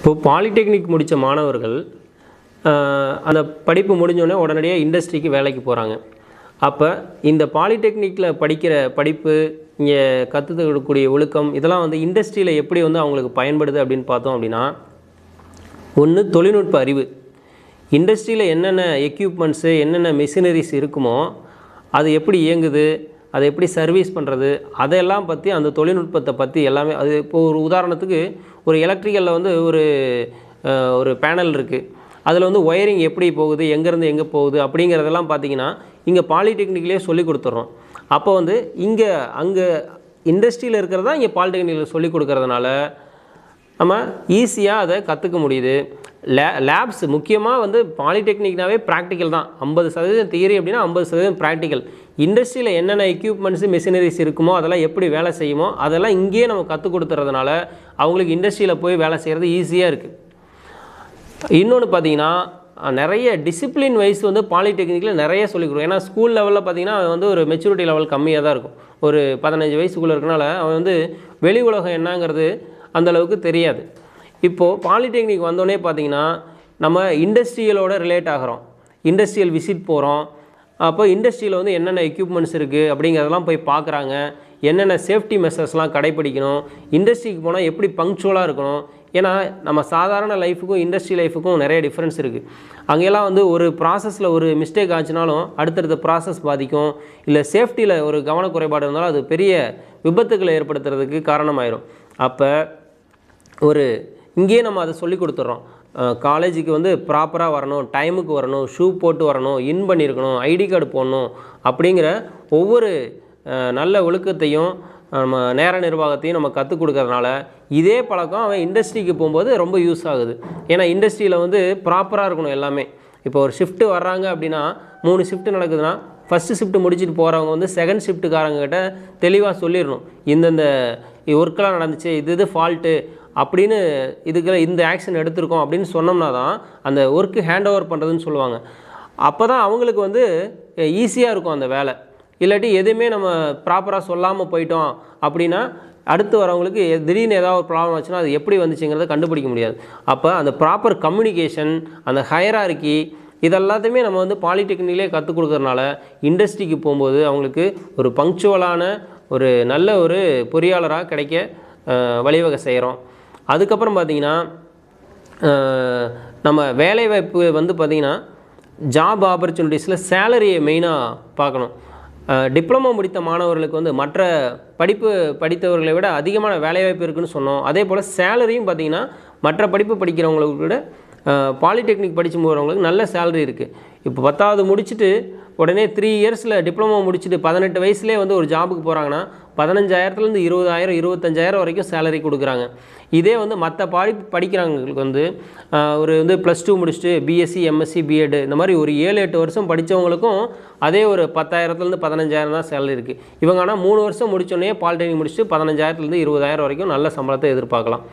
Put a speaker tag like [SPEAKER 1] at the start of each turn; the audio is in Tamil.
[SPEAKER 1] இப்போ பாலிடெக்னிக் முடித்த மாணவர்கள் அந்த படிப்பு முடிஞ்சோடனே உடனடியாக இண்டஸ்ட்ரிக்கு வேலைக்கு போகிறாங்க. அப்போ இந்த பாலிடெக்னிக்கில் படிக்கிற படிப்பு, இங்கே கற்றுக்கக்கூடிய ஒழுக்கம், இதெல்லாம் வந்து இண்டஸ்ட்ரியில் எப்படி வந்து அவங்களுக்கு பயன்படுது அப்படின்னு பார்த்தோம் அப்படின்னா, ஒன்று தொழில்நுட்ப அறிவு. இண்டஸ்ட்ரியில் என்னென்ன எக்யூப்மெண்ட்ஸு, என்னென்ன மிஷினரிஸ் இருக்குமோ அது எப்படி இயங்குது, அதை எப்படி சர்வீஸ் பண்ணுறது, அதையெல்லாம் பற்றி, அந்த தொழில்நுட்பத்தை பற்றி எல்லாமே. அது இப்போது ஒரு உதாரணத்துக்கு ஒரு எலக்ட்ரிக்கலில் வந்து ஒரு பேனல் இருக்குது. அதில் வந்து ஒயரிங் எப்படி போகுது, எங்கேருந்து எங்கே போகுது அப்படிங்கிறதெல்லாம் பார்த்திங்கன்னா இங்கே பாலிடெக்னிக்லேயே சொல்லி கொடுத்துட்றோம். அப்போ வந்து அங்கே இண்டஸ்ட்ரியில் இருக்கிறதா இங்கே பாலிடெக்னிக்கில் சொல்லி கொடுக்கறதுனால நம்ம ஈஸியாக அதை கற்றுக்க முடியுது. லேப்ஸ் முக்கியமாக வந்து பாலிடெக்னிக்னாவே ப்ராக்டிக்கல் தான். 50% தியரி அப்படின்னா 50% ப்ராக்டிக்கல். இண்டஸ்ட்ரியில் என்னென்ன எக்யூப்மெண்ட்ஸு, மிஷினரிஸ் இருக்குமோ அதெல்லாம் எப்படி வேலை செய்யுமோ அதெல்லாம் இங்கேயே நம்ம கற்றுக் கொடுத்துறதுனால அவங்களுக்கு இண்டஸ்ட்ரியில் போய் வேலை செய்கிறது ஈஸியாக இருக்குது. இன்னொன்று பார்த்திங்கன்னா, நிறைய டிசிப்ளின் வைஸ் வந்து பாலிடெக்னிக்கில் நிறைய சொல்லிக் கொடுக்கும். ஏன்னா ஸ்கூல் லெவலில் பார்த்திங்கன்னா அவன் வந்து ஒரு மெச்சூரிட்டி லெவல் கம்மியாக தான் இருக்கும். ஒரு 15 வயசுக்குள்ளே இருக்கனால அவன் வந்து வெளி உலகம் என்னங்கிறது அந்தளவுக்கு தெரியாது. இப்போது பாலிடெக்னிக் வந்தோடனே பார்த்திங்கன்னா நம்ம இண்டஸ்ட்ரியலோட ரிலேட் ஆகிறோம். இண்டஸ்ட்ரியல் விசிட் போகிறோம். அப்போ இண்டஸ்ட்ரியில் வந்து என்னென்ன எக்யூப்மெண்ட்ஸ் இருக்குது அப்படிங்கிறதெல்லாம் போய் பார்க்குறாங்க. என்னென்ன சேஃப்டி மெஷர்ஸ்லாம் கடைப்பிடிக்கணும், இண்டஸ்ட்ரிக்கு போனால் எப்படி பங்க்சுவலாக இருக்கணும். ஏன்னா நம்ம சாதாரண லைஃபுக்கும் இண்டஸ்ட்ரி லைஃபுக்கும் நிறைய டிஃப்ரென்ஸ் இருக்குது. அங்கெல்லாம் வந்து ஒரு ப்ராசஸில் ஒரு மிஸ்டேக் ஆச்சுனாலும் அடுத்தடுத்த ப்ராசஸ் பாதிக்கும். இல்லை சேஃப்டியில் ஒரு கவனக்குறைபாடு இருந்தாலும் அது பெரிய விபத்துக்களை ஏற்படுத்துறதுக்கு காரணமாயிரும். அப்போ இங்கேயே நம்ம அதை சொல்லி கொடுத்துட்றோம். காலேஜுக்கு வந்து ப்ராப்பராக வரணும், டைமுக்கு வரணும், ஷூ போட்டு வரணும், இன் பண்ணியிருக்கணும், ஐடி கார்டு போடணும் அப்படிங்கிற ஒவ்வொரு நல்ல ஒழுக்கத்தையும் நம்ம நேர நிர்வாகத்தையும் நம்ம கற்றுக் கொடுக்கறதுனால இதே பழக்கம் அவன் இண்டஸ்ட்ரிக்கு போகும்போது ரொம்ப யூஸ் ஆகுது. ஏன்னா இண்டஸ்ட்ரியில் வந்து ப்ராப்பராக இருக்கணும் எல்லாமே. இப்போ ஒரு ஷிஃப்ட்டு வர்றாங்க அப்படின்னா 3 ஷிஃப்ட்டு நடக்குதுன்னா ஃபஸ்ட்டு ஷிஃப்ட்டு முடிச்சுட்டு போகிறவங்க வந்து செகண்ட் ஷிஃப்ட்டுக்காரங்கிட்ட தெளிவாக சொல்லிடணும். இந்தந்த ஒர்க்கெலாம் நடந்துச்சு, இது ஃபால்ட்டு அப்படின்னு, இதுக்கு இந்த ஆக்ஷன் எடுத்திருக்கோம் அப்படின்னு சொன்னோம்னா தான் அந்த ஒர்க்கு ஹேண்ட் ஓவர் பண்ணுறதுன்னு சொல்லுவாங்க. அப்போ தான் அவங்களுக்கு வந்து ஈஸியாக இருக்கும் அந்த வேலை. இல்லாட்டி எதுவுமே நம்ம ப்ராப்பராக சொல்லாமல் போயிட்டோம் அப்படின்னா அடுத்து வரவங்களுக்கு திடீர்னு ஏதாவது ஒரு ப்ராப்ளம் ஆச்சுன்னா அது எப்படி வந்துச்சுங்கிறத கண்டுபிடிக்க முடியாது. அப்போ அந்த ப்ராப்பர் கம்யூனிகேஷன், அந்த ஹையரார்கி, இதெல்லாத்தையுமே நம்ம வந்து பாலிடெக்னிக்லேயே கற்றுக் கொடுக்கறதுனால இண்டஸ்ட்ரிக்கு போகும்போது அவங்களுக்கு ஒரு பங்க்சுவலான ஒரு நல்ல ஒரு பொறியாளராக கிடைக்க வழிவகை செய்கிறோம். அதுக்கப்புறம் பார்த்திங்கன்னா நம்ம வேலைவாய்ப்பு வந்து பார்த்திங்கன்னா ஜாப் ஆப்பர்ச்சுனிட்டிஸில் சேலரியை மெயினாக பார்க்கணும். டிப்ளமோ முடித்த மாணவர்களுக்கு வந்து மற்ற படிப்பு படித்தவர்களை விட அதிகமான வேலைவாய்ப்பு இருக்குதுன்னு சொன்னோம். அதே போல் சேலரியும் பார்த்திங்கன்னா மற்ற படிப்பு படிக்கிறவங்களுக்கு விட பாலிடெக்னிக் படித்து போகிறவங்களுக்கு நல்ல சேலரி இருக்குது. இப்போ 10வது முடிச்சுட்டு உடனே 3 இயர்ஸில் டிப்ளமோ முடிச்சுட்டு 18 வயசுலேயே வந்து ஒரு ஜாபுக்கு போகிறாங்கன்னா 15,000லேருந்து 20,000 25,000 வரைக்கும் சேலரி கொடுக்குறாங்க. இதே வந்து மற்ற படிக்கிறவங்களுக்கு வந்து வந்து +2 முடிச்சுட்டு பிஎஸ்சி, எம்எஸ்சி, பிஎட் இந்த மாதிரி ஒரு 7-8 வருஷம் படித்தவங்களுக்கும் அதே ஒரு 10,000லேருந்து 15,000 தான் சேலரி இருக்குது. இவங்க ஆனால் 3 வருஷம் முடித்தோடனே பாலிடெக்னிக் முடிச்சுட்டு 15,000லேருந்து 20,000 வரைக்கும் நல்ல சம்பளத்தை எதிர்பார்க்கலாம்.